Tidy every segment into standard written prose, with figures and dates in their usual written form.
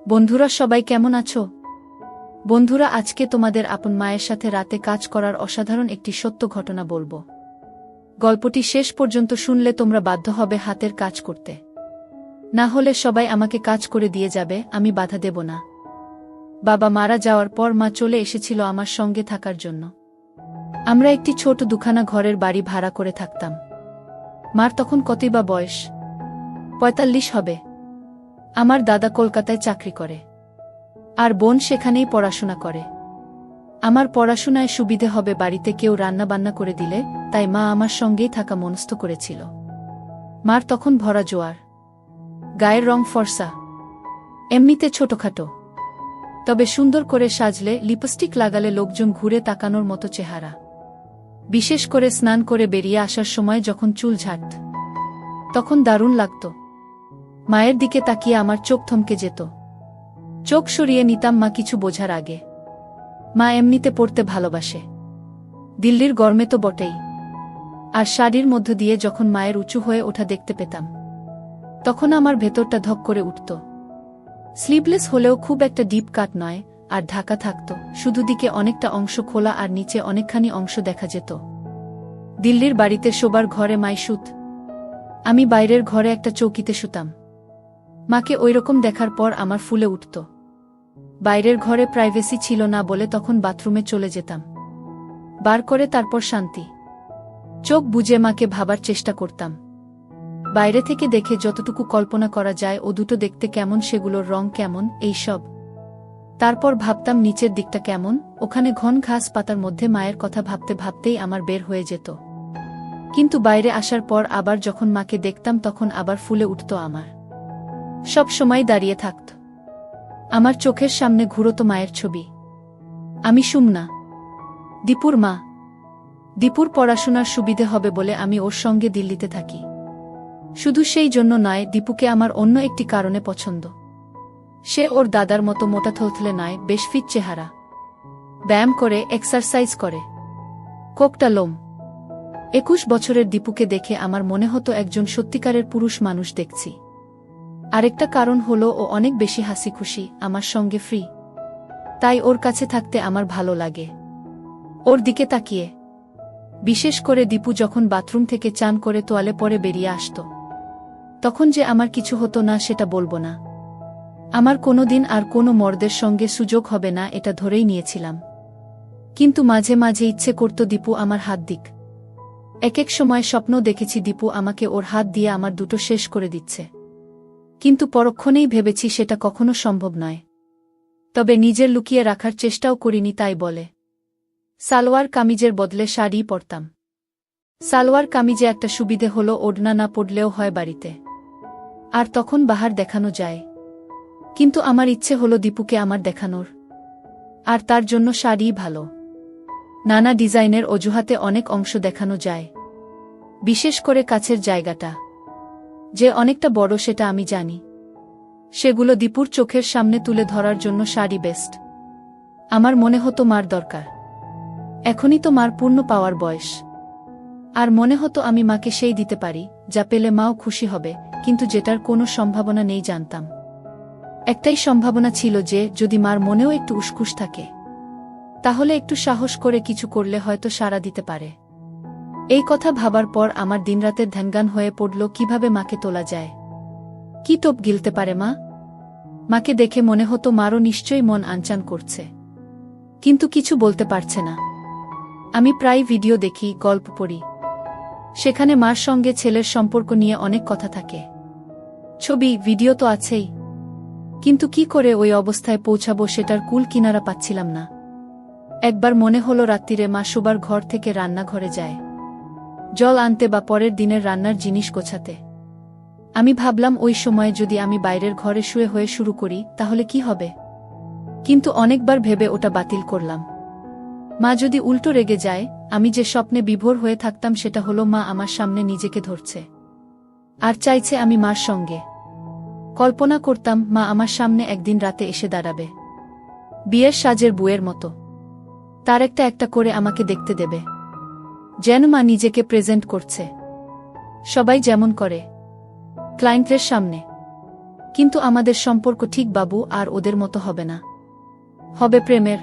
বন্ধুরা সবাই কেমন আছো? বন্ধুরা আজকে তোমাদের আপন মায়ের সাথে রাতে কাজ করার অসাধারণ একটি সত্য ঘটনা বলবো। গল্পটি শেষ পর্যন্ত শুনলে তোমরা বাধ্য হবে হাতের কাজ করতে। না হলে সবাই আমাকে কাজ করে দিয়ে যাবে, আমি বাধা দেব না। বাবা মারা যাওয়ার পর মা চলে এসেছিল আমার সঙ্গে থাকার জন্য। আমরা একটি ছোট দুখানা ঘরের বাড়ি ভাড়া করে থাকতাম। মার তখন কতই বা বয়স, ৪৫ হবে। আমার দাদা কলকাতায় চাকরি করে, আর বোন সেখানেই পড়াশোনা করে। আমার পড়াশোনায় সুবিধে হবে বাড়িতে কেউ রান্নাবান্না করে দিলে, তাই মা আমার সঙ্গেই থাকা মনস্থ করেছিল। মার তখন ভরা জোয়ার, গায়ের রং ফর্সা, এমনিতে ছোটখাটো, তবে সুন্দর করে সাজলে লিপস্টিক লাগালে লোকজন ঘুরে তাকানোর মতো চেহারা। বিশেষ করে স্নান করে বেরিয়ে আসার সময় যখন চুল ঝাড়ত, তখন দারুণ লাগত। মায়ের দিকে তাকিয়ে আমার চোখ থমকে যেত। চোখ সরিয়ে নিতাম মা কিছু বোঝার আগে। মা এমনিতে পড়তে ভালোবাসে, দিল্লির গরমে তো বটেই। আর শাড়ির মধ্য দিয়ে যখন মায়ের উঁচু হয়ে ওঠা দেখতে পেতাম, তখন আমার ভেতরটা ধক করে উঠত। স্লিভলেস হলেও খুব একটা ডিপ কাট নয়, আর ঢাকা থাকত, শুধু দিকে অনেকটা অংশ খোলা আর নিচে অনেকখানি অংশ দেখা যেত। দিল্লির বাড়িতে শোবার ঘরে মাই শুত, আমি বাইরের ঘরে একটা চৌকিতে শুতাম। মাকে ওইরকম দেখার পর আমার ফুলে উঠত। বাইরের ঘরে প্রাইভেসি ছিল না বলে তখন বাথরুমে চলে যেতাম, বার করে তারপর শান্তি চোখ বুজে মাকে ভাবার চেষ্টা করতাম। বাইরে থেকে দেখে যতটুকু কল্পনা করা যায়, ও দুটো দেখতে কেমন, সেগুলোর রং কেমন, এইসব। তারপর ভাবতাম নিচের দিকটা কেমন, ওখানে ঘন ঘাস পাতার মধ্যে মায়ের কথা ভাবতে ভাবতেই আমার বের হয়ে যেত। কিন্তু বাইরে আসার পর আবার যখন মাকে দেখতাম, তখন আবার ফুলে উঠত আমার। সব সময় দাঁড়িয়ে থাকত আমার চোখের সামনে ঘুরত মায়ের ছবি। আমি সুমনা, দীপুর মা। দীপুর পড়াশোনার সুবিধে হবে বলে আমি ওর সঙ্গে দিল্লিতে থাকি। শুধু সেই জন্য নয়, দীপুকে আমার অন্য একটি কারণে পছন্দ। সে ওর দাদার মতো মোটা থলথলে নয়, বেশ ফিট চেহারা, ব্যায়াম করে, এক্সারসাইজ করে, কোকটা লোম। ২১ বছরের দীপুকে দেখে আমার মনে হতো একজন সত্যিকারের পুরুষ মানুষ দেখছি। আরেকটা কারণ হলো ও অনেক বেশি হাসি খুশি, আমার সঙ্গে ফ্রি। তাই ওর কাছে থাকতে আমার ভালো লাগে, ওর দিকে তাকিয়ে। বিশেষ করে দীপু যখন বাথরুম থেকে চান করে তোয়ালে পরে বেরিয়ে আসত, তখন যে আমার কিছু হতো না সেটা বলবো না। আমার কোনোদিন আর কোনো মর্দের সঙ্গে সুযোগ হবে না, এটা ধরেই নিয়েছিলাম। কিন্তু মাঝে মাঝে ইচ্ছে করত দীপু আমার হাত দিক। এক এক সময় স্বপ্ন দেখেছি দীপু আমাকে ওর হাত দিয়ে আমার দুটো শেষ করে দিচ্ছে। কিন্তু পরক্ষণেই ভেবেছি সেটা কখনো সম্ভব নয়। তবে নিজের লুকিয়ে রাখার চেষ্টাও করিনি, তাই বলে সালোয়ার কামিজের বদলে শাড়ি পরতাম। সালোয়ার কামিজে একটা সুবিধে হলো ওড়না না পড়লেও হয় বাড়িতে, আর তখন বাহার দেখানো যায়। কিন্তু আমার ইচ্ছে হলো দীপুকে আমার দেখানোর, আর তার জন্য শাড়িই ভালো। নানা ডিজাইনের অজুহাতে অনেক অংশ দেখানো যায়, বিশেষ করে কাছের জায়গাটা যে অনেকটা বড় সেটা আমি জানি। সেগুলো দীপুর চোখের সামনে তুলে ধরার জন্য শাড়ি বেস্ট। আমার মনে হতো মার দরকার, এখনই তো মার পূর্ণ পাওয়ার বয়স। আর মনে হতো আমি মাকে সেই দিতে পারি যা পেলে মাও খুশি হবে, কিন্তু যেটার কোনো সম্ভাবনা নেই জানতাম। একটাই সম্ভাবনা ছিল যে যদি মার মনেও একটু উসখুস থাকে, তাহলে একটু সাহস করে কিছু করলে হয়তো সাড়া দিতে পারে। এই কথা ভাবার পর আমার দিনরাতের ধ্যানগান হয়ে পড়ল কিভাবে মাকে তোলা যায়। কি টোপ গিলতে পারে মা? মাকে দেখে মনে হতো মারও নিশ্চয়ই মন আনচান করছে, কিন্তু কিছু বলতে পারছে না। আমি প্রায় ভিডিও দেখি, গল্প পড়ি, সেখানে মার সঙ্গে ছেলের সম্পর্ক নিয়ে অনেক কথা থাকে। ছবি ভিডিও তো আছেই, কিন্তু কি করে ওই অবস্থায় পৌঁছাবো সেটার কুল কিনারা পাচ্ছিলাম না। একবার মনে হলো রাত্রিরে মা শোবার ঘর থেকে রান্নাঘরে যায় জল আনতে বা পরের দিনের রান্নার জিনিস গোছাতে। আমি ভাবলাম ওই সময় যদি আমি বাইরের ঘরে শুয়ে হয়ে শুরু করি তাহলে কি হবে, কিন্তু অনেকবার ভেবে ওটা বাতিল করলাম। মা যদি উল্টো রেগে যায়, আমি যে স্বপ্নে বিভোর হয়ে থাকতাম সেটা হলো মা আমার সামনে নিজেকে ধরছে আর চাইছে আমি মার সঙ্গে। কল্পনা করতাম মা আমার সামনে একদিন রাতে এসে দাঁড়াবে, বিয়ের সাজের বুয়ের মতো, তার একটা একটা করে আমাকে দেখতে দেবে, যেন মা নিজেকে প্রেজেন্ট করছে, সবাই যেমন করে ক্লায়েন্টের সামনে। কিন্তু আমাদের সম্পর্ক ঠিক বাবু আর ওদের মতো হবে না। হবে প্রেমের,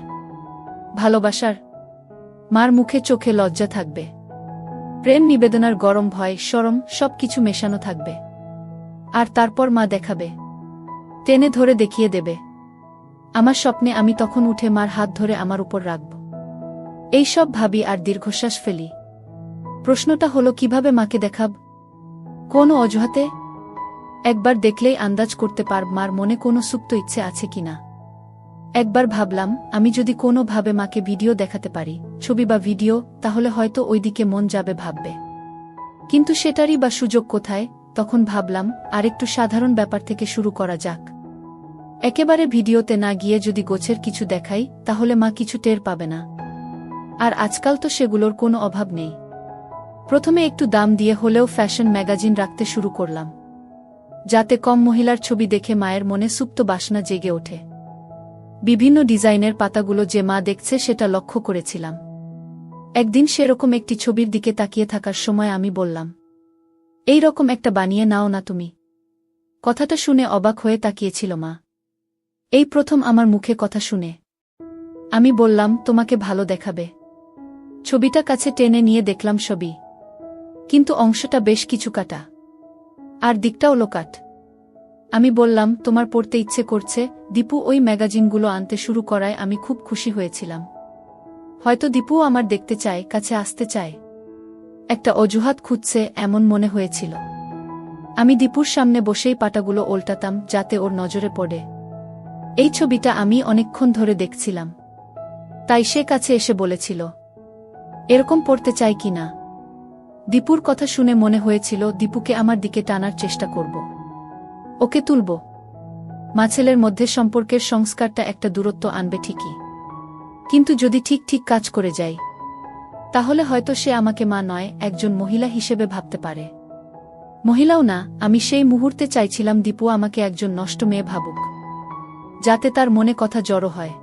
ভালোবাসার। মার মুখে চোখে লজ্জা থাকবে, প্রেম নিবেদনার গরম ভয় শরম সবকিছু মেশানো থাকবে। আর তারপর মা দেখাবে, টেনে ধরে দেখিয়ে দেবে। আমার স্বপ্নে আমি তখন উঠে মার হাত ধরে আমার উপর রাখব। এই সব ভাবি আর দীর্ঘশ্বাস ফেলি। প্রশ্নটা হলো কিভাবে মাকে দেখাব? কোন অজুহাতে? একবার দেখলেই আন্দাজ করতে পারব মার মনে কোনো সুপ্ত ইচ্ছে আছে কিনা। একবার ভাবলাম আমি যদি কোনো ভাবে মাকে ভিডিও দেখাতে পারি, ছবি বা ভিডিও, তাহলে হয়তো ওইদিকে মন যাবে ভাববে। কিন্তু সেটারই বা সুযোগ কোথায়? তখন ভাবলাম আরেকটু সাধারণ ব্যাপার থেকে শুরু করা যাক। একেবারে ভিডিওতে না গিয়ে যদি গোছের কিছু দেখাই, তাহলে মা কিছু টের পাবে না। আর আজকাল তো সেগুলোর কোনো অভাব নেই। প্রথমে একটু দাম দিয়ে হলেও ফ্যাশন ম্যাগাজিন রাখতে শুরু করলাম, যাতে কম মহিলার ছবি দেখে মায়ের মনে সুপ্ত বাসনা জেগে ওঠে। বিভিন্ন ডিজাইনের পাতাগুলো যে মা দেখছে সেটা লক্ষ্য করেছিলাম। একদিন সেরকম একটি ছবির দিকে তাকিয়ে থাকার সময় আমি বললাম, এই রকম একটা বানিয়ে নাও না তুমি। কথাটা শুনে অবাক হয়ে তাকিয়েছিল মা। এই প্রথম আমার মুখে কথা শুনে। আমি বললাম, তোমাকে ভালো দেখাবে। ছবিটা কাছে টেনে নিয়ে দেখলাম ছবি, কিন্তু অংশটা বেশ কিছু কাটা, আর দিকটাও লোকাট। আমি বললাম, তোমার পড়তে ইচ্ছে করছে। দীপু ওই ম্যাগাজিনগুলো আনতে শুরু করায় আমি খুব খুশি হয়েছিলাম। হয়তো দীপুও আমার দেখতে চায়, কাছে আসতে চায়, একটা অজুহাত খুঁজছে এমন মনে হয়েছিল। আমি দীপুর সামনে বসেই পাতাগুলো ওল্টাতাম যাতে ওর নজরে পড়ে। এই ছবিটা আমি অনেকক্ষণ ধরে দেখছিলাম, তাই সে কাছে এসে বলেছিল, এরকম পড়তে চাই কি না। দীপুর কথা শুনে মনে হয়েছিল দীপুকে আমার দিকে টানার চেষ্টা করব, ওকে তুলব। মা ছেলের মধ্যে সম্পর্কের সংস্কারটা একটা দূরত্ব আনবে ঠিকই, কিন্তু যদি ঠিক ঠিক কাজ করে যাই, তাহলে হয়তো সে আমাকে মা নয়, একজন মহিলা হিসেবে ভাবতে পারে। মহিলাও না, আমি সেই মুহূর্তে চাইছিলাম দীপু আমাকে একজন নষ্ট মেয়ে ভাবুক, যাতে তার মনে কথা জড়ো হয়।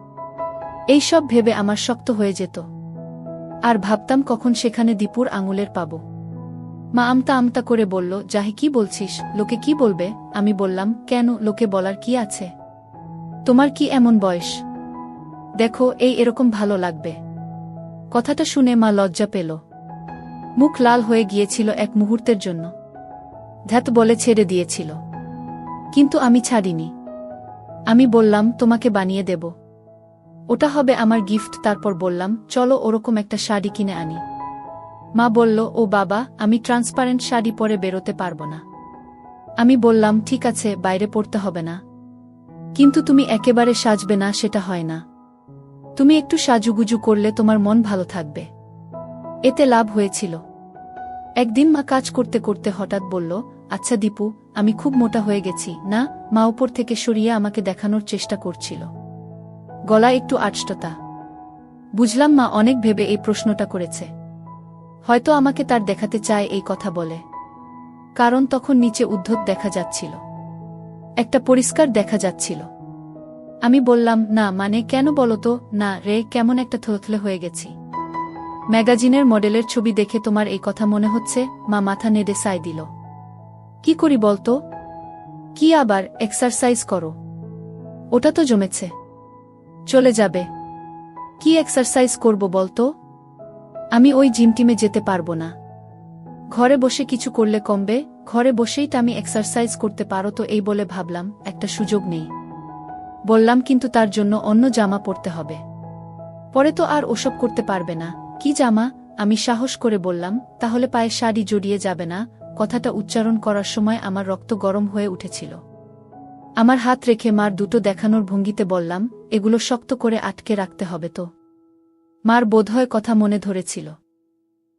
এই সব ভেবে আমার শক্ত হয়ে যেত, আর ভাবতাম কখন সেখানে দীপুর আঙুলের পাব। মা আমতা আমতা করে বলল, জাহি কি বলছিস, লোকে কি বলবে? আমি বললাম, কেন, লোকে বলার কি আছে? তোমার কি এমন বয়স? দেখো, এরকম ভালো লাগবে। কথাটা শুনে মা লজ্জা পেল, মুখ লাল হয়ে গিয়েছিল এক মুহূর্তের জন্য, ধ্যাত বলে ছেড়ে দিয়েছিল। কিন্তু আমি ছাড়িনি। আমি বললাম, তোমাকে বানিয়ে দেব, ওটা হবে আমার গিফট। তারপর বললাম, চলো ওরকম একটা শাড়ি কিনে আনি। মা বলল, ও বাবা, আমি ট্রান্সপারেন্ট শাড়ি পরে বেরোতে পারবো না। আমি বললাম, ঠিক আছে, বাইরে পড়তে হবে না, কিন্তু তুমি একেবারে সাজবে না, সেটা হয় না। তুমি একটু সাজুগুজু করলে তোমার মন ভালো থাকবে, এতে লাভ হয়েছিল। একদিন মা কাজ করতে করতে হঠাৎ বলল, আচ্ছা দীপু, আমি খুব মোটা হয়ে গেছি না? মা উপর থেকে সরিয়ে আমাকে দেখানোর চেষ্টা করছিল, গলা একটু আটষ্টতা। বুঝলাম মা অনেক ভেবে এই প্রশ্নটা করেছে, হয়তো আমাকে তার দেখাতে চায় এই কথা বলে, কারণ তখন নিচে উদ্ধত দেখা যাচ্ছিল, একটা পরিষ্কার দেখা যাচ্ছিল। আমি বললাম, না মানে কেন বলতো? না রে, কেমন একটা থলথলে হয়ে গেছি। ম্যাগাজিনের মডেলের ছবি দেখে তোমার এই কথা মনে হচ্ছে? মা মাথা নেড়ে সায় দিল। কি করি বলতো? কি আবার? এক্সারসাইজ করো, ওটা তো জমেছে, চলে যাবে। কি এক্সারসাইজ করব বলতো? আমি ওই জিম টিমে যেতে পারবো না, ঘরে বসে কিছু করলে কমবে, ঘরে বসেই তো আমি এক্সারসাইজ করতে পারো তো। এই বলে ভাবলাম একটা সুযোগ নেই। বললাম, কিন্তু তার জন্য অন্য জামা পরতে হবে, পরে তো আর ওসব করতে পারবে না। কি জামা? আমি সাহস করে বললাম, তাহলে পায়ে শাড়ি জড়িয়ে যাবে না? কথাটা উচ্চারণ করার সময় আমার রক্ত গরম হয়ে উঠেছিল। আমার হাত রেখে মার দুটো দেখানোর ভঙ্গিতে বললাম, এগুলো শক্ত করে আটকে রাখতে হবে তো। মার বোধহয় কথা মনে ধরেছিল,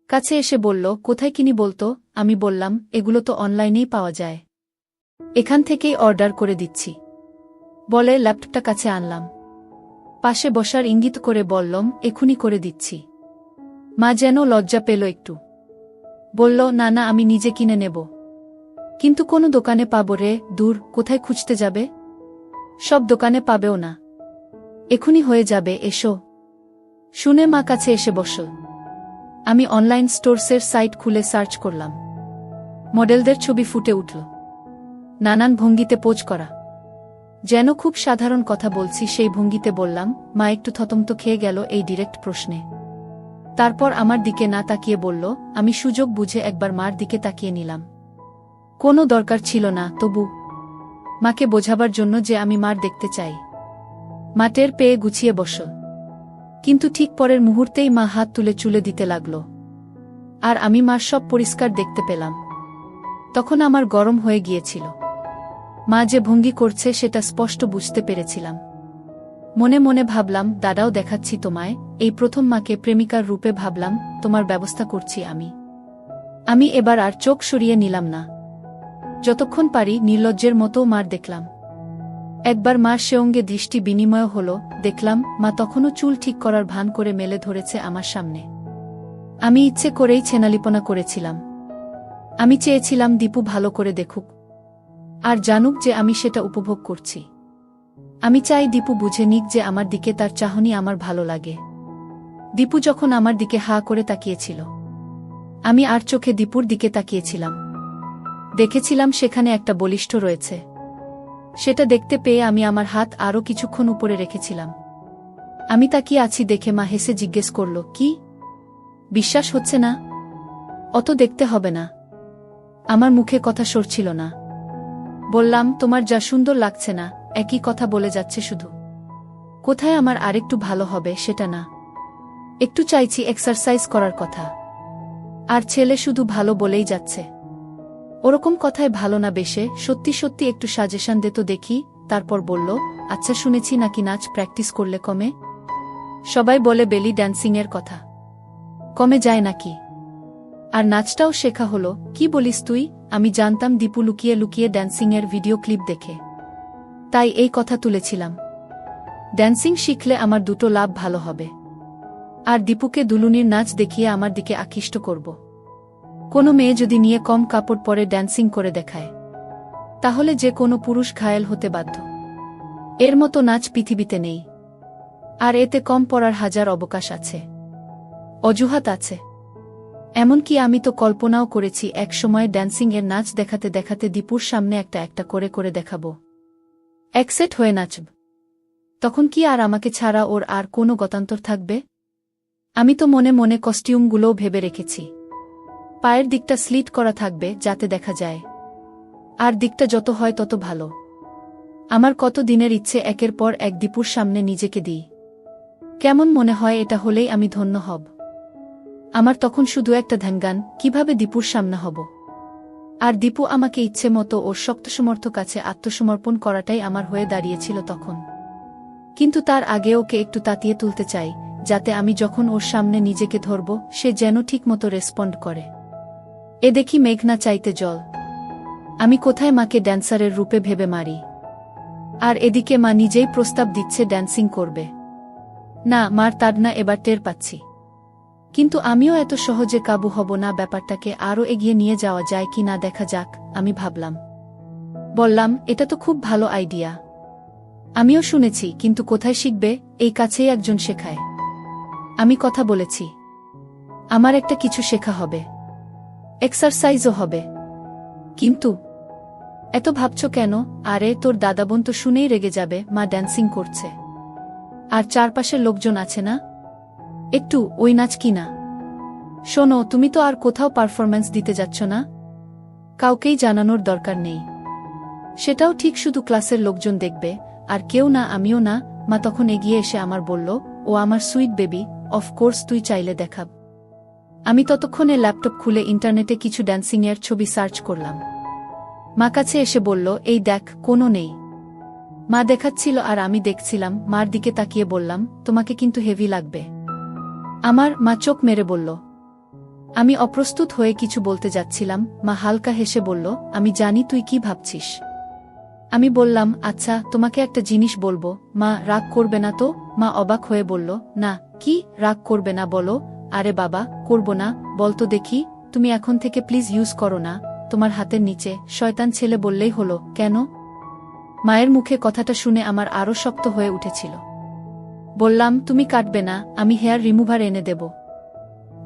কাছে এসে বলল, কোথায় কিনি বলতো? আমি বললাম, এগুলো তো অনলাইনেই পাওয়া যায়, এখান থেকেই অর্ডার করে দিচ্ছি। বলে ল্যাপটপটা কাছে আনলাম, পাশে বসার ইঙ্গিত করে বললাম, এখুনি করে দিচ্ছি। মা যেন লজ্জা পেল একটু, বলল, না না, আমি নিজে কিনে নেব। কিন্তু কোনো দোকানে পাবো রে? দূর, কোথায় খুঁজতে যাবে? সব দোকানে পাবেও না, এখুনি হয়ে যাবে, এসো। শুনে মা কাছে এসে বসল। আমি অনলাইন স্টোরসের সাইট খুলে সার্চ করলাম, মডেলদের ছবি ফুটে উঠল, নানান ভঙ্গিতে পোজ করা। যেন খুব সাধারণ কথা বলছি সেই ভঙ্গিতে বললাম। মা একটু থতমত খেয়ে গেল এই ডিরেক্ট প্রশ্নে। তারপর আমার দিকে না তাকিয়ে বলল। আমি সুযোগ বুঝে একবার মার দিকে তাকিয়ে নিলাম। কোনো দরকার ছিল না, তবু মাকে বোঝাবার জন্য যে আমি মার দেখতে চাই। মা টের পেয়ে গুছিয়ে বসল, কিন্তু ঠিক পরের মুহূর্তেই মা হাত তুলে চুলে দিতে লাগল, আর আমি মার সব পরিষ্কার দেখতে পেলাম। তখন আমার গরম হয়ে গিয়েছিল। মা যে ভঙ্গি করছে সেটা স্পষ্ট বুঝতে পেরেছিলাম। মনে মনে ভাবলাম, দাদাও দেখাচ্ছি তোমায়। এই প্রথম মাকে প্রেমিকার রূপে ভাবলাম। তোমার ব্যবস্থা করছি আমি এবার আর চোখ সরিয়ে নিলাম না। যতক্ষণ পারি নির্লজ্জের মতো মার দেখলাম। একবার মার সে অঙ্গে দৃষ্টি বিনিময় হল। দেখলাম মা তখনও চুল ঠিক করার ভান করে মেলে ধরেছে আমার সামনে। আমি ইচ্ছে করেই ছেনালিপনা করেছিলাম। আমি চেয়েছিলাম দীপু ভালো করে দেখুক আর জানুক যে আমি সেটা উপভোগ করছি। আমি চাই দীপু বুঝে নিক যে আমার দিকে তার চাহনি আমার ভালো লাগে। দীপু যখন আমার দিকে হা করে তাকিয়েছিল, আমি আর চোখে দীপুর দিকে তাকিয়েছিলাম। দেখেছিলাম সেখানে একটা বলিষ্ঠ রয়েছে। সেটা দেখতে পেয়ে আমি আমার হাত আরও কিছুক্ষণ উপরে রেখেছিলাম। আমি তাকিয়ে আছি দেখে মা হেসে জিজ্ঞেস করল, কি বিশ্বাস হচ্ছে না? অত দেখতে হবে না। আমার মুখে কথা সরছিল না। বললাম, তোমার যা সুন্দর লাগছে না, একই কথা বলে যাচ্ছে শুধু। কোথায় আমার আরেকটু ভালো হবে সেটা না, একটু চাইছি এক্সারসাইজ করার কথা। আর ছেলে শুধু ভালো বলেই যাচ্ছে। ওরকম কথায় ভালো না বেশে সত্যি সত্যি একটু সাজেশন দে তো দেখি। তারপর বলল, আচ্ছা শুনেছি নাকি নাচ প্র্যাকটিস করলে কমে? সবাই বলে বেলি ড্যান্সিংয়ের কথা, কমে যায় নাকি? আর নাচটাও শেখা হলো? কি বলিস তুই? আমি জানতাম দীপু লুকিয়ে লুকিয়ে ড্যান্সিংয়ের ভিডিও ক্লিপ দেখে, তাই এই কথা তুলেছিলাম। ড্যান্সিং শিখলে আমার দুটো লাভ ভালো হবে, আর দীপুকে দুলুনির নাচ দেখিয়ে আমার দিকে আকৃষ্ট করব। কোনো মেয়ে যদি নিয়ে কম কাপড় পরে ড্যান্সিং করে দেখায়, তাহলে যে কোনো পুরুষ ঘায়েল হতে বাধ্য। এর মতো নাচ পৃথিবীতে নেই, আর এতে কম পড়ার হাজার অবকাশ আছে, অজুহাত আছে। এমনকি আমি তো কল্পনাও করেছি এক সময় ড্যান্সিং এর নাচ দেখাতে দেখাতে দীপুর সামনে একটা একটা করে করে দেখাবো, একসেট হয়ে নাচব। তখন কি আর আমাকে ছাড়া ওর আর কোনো গতান্তর থাকবে? আমি তো মনে মনে কস্টিউমগুলোও ভেবে রেখেছি। পায়ের দিকটা স্লিট করা থাকবে যাতে দেখা যায়, আর দিকটা যত হয় তত ভালো। আমার কত দিনের ইচ্ছে একের পর এক দীপুর সামনে নিজেকে দিই। কেমন মনে হয় এটা হলেই আমি ধন্য হব। আমার তখন শুধু একটা ধ্যানগান, কিভাবে দীপুর সামনে হব। আর দীপু আমাকে ইচ্ছে মতো ওর শক্তসমর্থ কাছে আত্মসমর্পণ করাটাই আমার হয়ে দাঁড়িয়েছিল তখন। কিন্তু তার আগে ওকে একটু তাতিয়ে তুলতে চাই, যাতে আমি যখন ওর সামনে নিজেকে ধরব সে যেন ঠিকমতো রেসপন্ড করে। এ দেখি মেঘনা চাইতে জল। আমি কোথায় মাকে ড্যান্সারের রূপে ভেবে মারি, আর এদিকে মা নিজেই প্রস্তাব দিচ্ছে ড্যান্সিং করবে। না, মার তাড়না এবার টের পাচ্ছি। কিন্তু আমিও এত সহজে কাবু হব না। ব্যাপারটাকে আরও এগিয়ে নিয়ে যাওয়া যায় কি না দেখা যাক, আমি ভাবলাম। বললাম, এটা তো খুব ভালো আইডিয়া। আমিও শুনেছি, কিন্তু কোথায় শিখবে? এই কাছেই একজন শেখায়। আমি কথা বলেছি, আমার একটা কিছু শেখা হবে, এক্সারসাইজও হবে। কিন্তু এত ভাবছ কেন? আরে তোর দাদাবোন তো শুনেই রেগে যাবে মা ড্যান্সিং করছে। আর চারপাশের লোকজন আছে না, একটু ওই নাচ কি না। শোনো, তুমি তো আর কোথাও পারফরম্যান্স দিতে যাচ্ছ না, কাউকেই জানানোর দরকার নেই। সেটাও ঠিক, শুধু ক্লাসের লোকজন দেখবে, আর কেউ না, আমিও না। মা তখন এগিয়ে এসে আমার বলল, ও আমার সুইট বেবি, অফকোর্স তুই চাইলে দেখাব। আমি ততক্ষণে ল্যাপটপ খুলে ইন্টারনেটে কিছু ড্যান্সিংয়ের ছবি সার্চ করলাম। মা কাছে এসে বলল, এই দেখ, কোনো নেই। মা দেখাচ্ছিল আর আমি দেখছিলাম। মার দিকে তাকিয়ে বললাম, তোমাকে কিন্তু হেভি লাগবে। আমার মা চোখ মেরে বলল। আমি অপ্রস্তুত হয়ে কিছু বলতে যাচ্ছিলাম। মা হালকা হেসে বলল, আমি জানি তুই কি ভাবছিস। আমি বললাম, আচ্ছা তোমাকে একটা জিনিস বলবো। মা রাগ করবে না তো? মা অবাক হয়ে বলল, না। কি রাগ করবে না বলো? আরে বাবা, করব না, বলতো দেখি। তুমি এখন থেকে প্লিজ ইউজ করো না তোমার হাতের নিচে। শয়তান ছেলে বললেই হলো। কেন? মায়ের মুখে কথাটা শুনে আমার আরও শক্ত হয়ে উঠেছিল। বললাম, তুমি কাটবে না, আমি হেয়ার রিমুভার এনে দেব।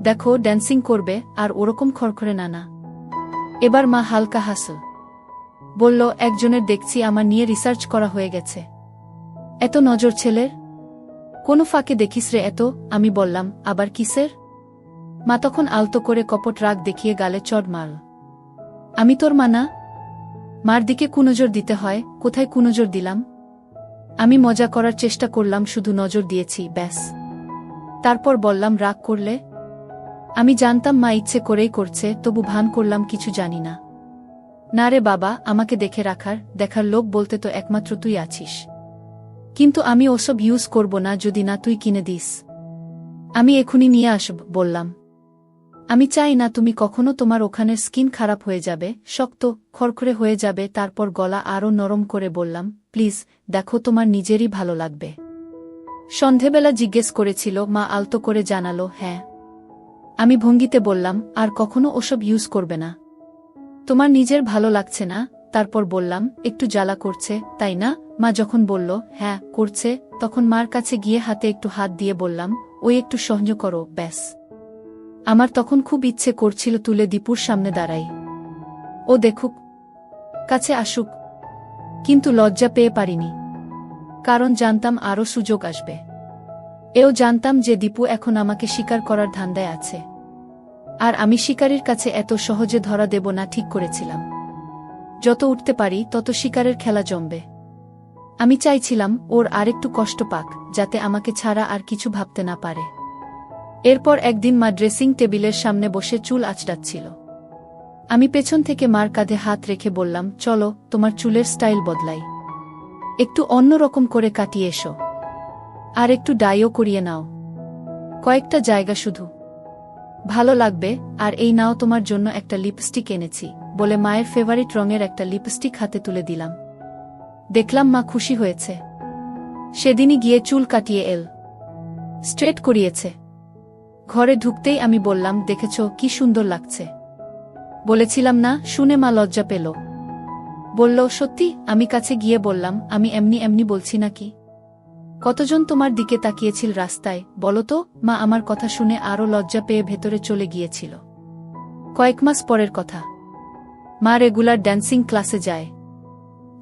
দেখো, ড্যান্সিং করবে, আর ওরকম খড়খড়ে না। এবার মা হালকা হাসল। বলল, একজনের দেখছি আমার নিয়ে রিসার্চ করা হয়ে গেছে। এত নজর ছেলের? কোনো ফাঁকে দেখিস রে এত? আমি বললাম, আবার কিসের? মা তখন আলতো করে কপট রাগ দেখিয়ে গালে চড় মারল। আমি তোর মা না? মার দিকে কুনজর দিতে হয়, কোথায় কুনজর দিলাম? আমি মজা করার চেষ্টা করলাম, শুধু নজর দিয়েছি, ব্যাস। তারপর বললাম, রাগ করলে? আমি জানতাম মা ইচ্ছে করেই করছে, তবু ভান করলাম কিছু জানি না। না রে বাবা, আমাকে দেখার লোক বলতে তো একমাত্র তুই আছিস। কিন্তু আমি ওসব ইউজ করব না যদি না তুই কিনে দিস। আমি এখুনি নিয়ে আসব বললাম। আমি চাই না তুমি কখনো, তোমার ওখানের স্কিন খারাপ হয়ে যাবে, শক্ত খড়খড়ে হয়ে যাবে। তারপর গলা আরও নরম করে বললাম, প্লিজ দেখো, তোমার নিজেরই ভালো লাগবে। সন্ধেবেলা জিজ্ঞেস করেছিল, মা আলতো করে জানালো, হ্যাঁ। আমি ভঙ্গিতে বললাম, আর কখনো ওসব ইউজ করবে না। তোমার নিজের ভালো লাগছে না? তারপর বললাম, একটু জ্বালা করছে, তাই না? মা যখন বলল, হ্যাঁ করছে, তখন মার কাছে গিয়ে হাতে একটু হাত দিয়ে বললাম, ওই একটু সহ্য করো, ব্যাস। আমার তখন খুব ইচ্ছে করছিল তুলে দীপুর সামনে দাঁড়াই, ও দেখুক, কাছে আসুক, কিন্তু লজ্জা পেয়ে পারিনি, কারণ জানতাম আরও সুযোগ আসবে। এও জানতাম যে দীপু এখন আমাকে শিকার করার ধান্দায় আছে, আর আমি শিকারীর কাছে এত সহজে ধরা দেব না ঠিক করেছিলাম। যত উঠতে পারি তত শিকারের খেলা জমবে। আমি চাইছিলাম ওর আরেকটু কষ্ট পাক, যাতে আমাকে ছাড়া আর কিছু ভাবতে না পারে। এরপর একদিন মা ড্রেসিং টেবিলের সামনে বসে চুল আঁচড়াচ্ছিল। আমি পেছন থেকে মার কাঁধে হাত রেখে বললাম, চলো তোমার চুলের স্টাইল বদলাই, একটু অন্যরকম করে কাটিয়ে এসো, আর একটু ডাইও করিয়ে নাও, কয়েকটা জায়গা শুধু, ভালো লাগবে। আর এই নাও তোমার জন্য একটা লিপস্টিক এনেছি, বলে মায়ের ফেভারিট রঙের একটা লিপস্টিক হাতে তুলে দিলাম। দেখলাম মা খুশি হয়েছে। সেদিনই গিয়ে চুল কাটিয়ে স্ট্রেট করিয়েছে। ঘরে ঢুকতেই আমি বললাম, দেখেছ কি সুন্দর লাগছে? বলেছিলাম না? শুনে মা লজ্জা পেল। বলল, সত্যি? আমি কাছে গিয়ে বললাম, আমি এমনি এমনি বলছি নাকি? কতজন তোমার দিকে তাকিয়েছিল রাস্তায় বলো তো? মা আমার কথা শুনে আরও লজ্জা পেয়ে ভেতরে চলে গিয়েছিল। কয়েক মাস পরের কথা। মা রেগুলার ড্যান্সিং ক্লাসে যায়।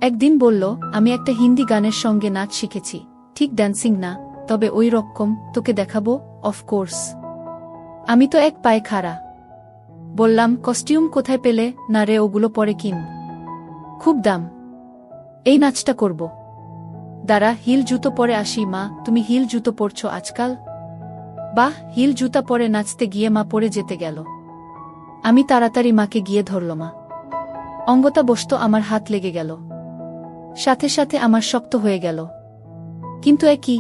একদিন বলল, আমি একটা হিন্দি গানের সঙ্গে নাচ শিখেছি, ঠিক ড্যান্সিং না, তবে ওই রকম, তোকে দেখাবো। অফকোর্স। আমি তো এক পায়ে খাড়া। বললাম, কস্টিউম কোথায় পেলে? না রে, ওগুলো পরে কিন, খুব দাম। এই নাচটা করব। দাঁড়া, হিল জুতো পরে আসি। মা, তুমি হিল জুতো পরছো আজকাল? বাহ! হিল জুতা পরে নাচতে গিয়ে মা পড়ে যেতে গেল। আমি তাড়াতাড়ি মাকে গিয়ে ধরল। মা অঙ্গতা বসত, আমার হাত লেগে গেল, সাথে সাথে আমার শক্ত হয়ে গেল। কিন্তু এ কি?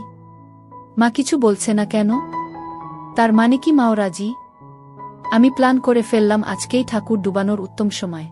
মা কিছু বলছে না কেন? তার মানে কি মাও রাজি? আমি প্ল্যান করে ফেললাম, আজকেই ঠাকুর ডুবানোর উত্তম সময়।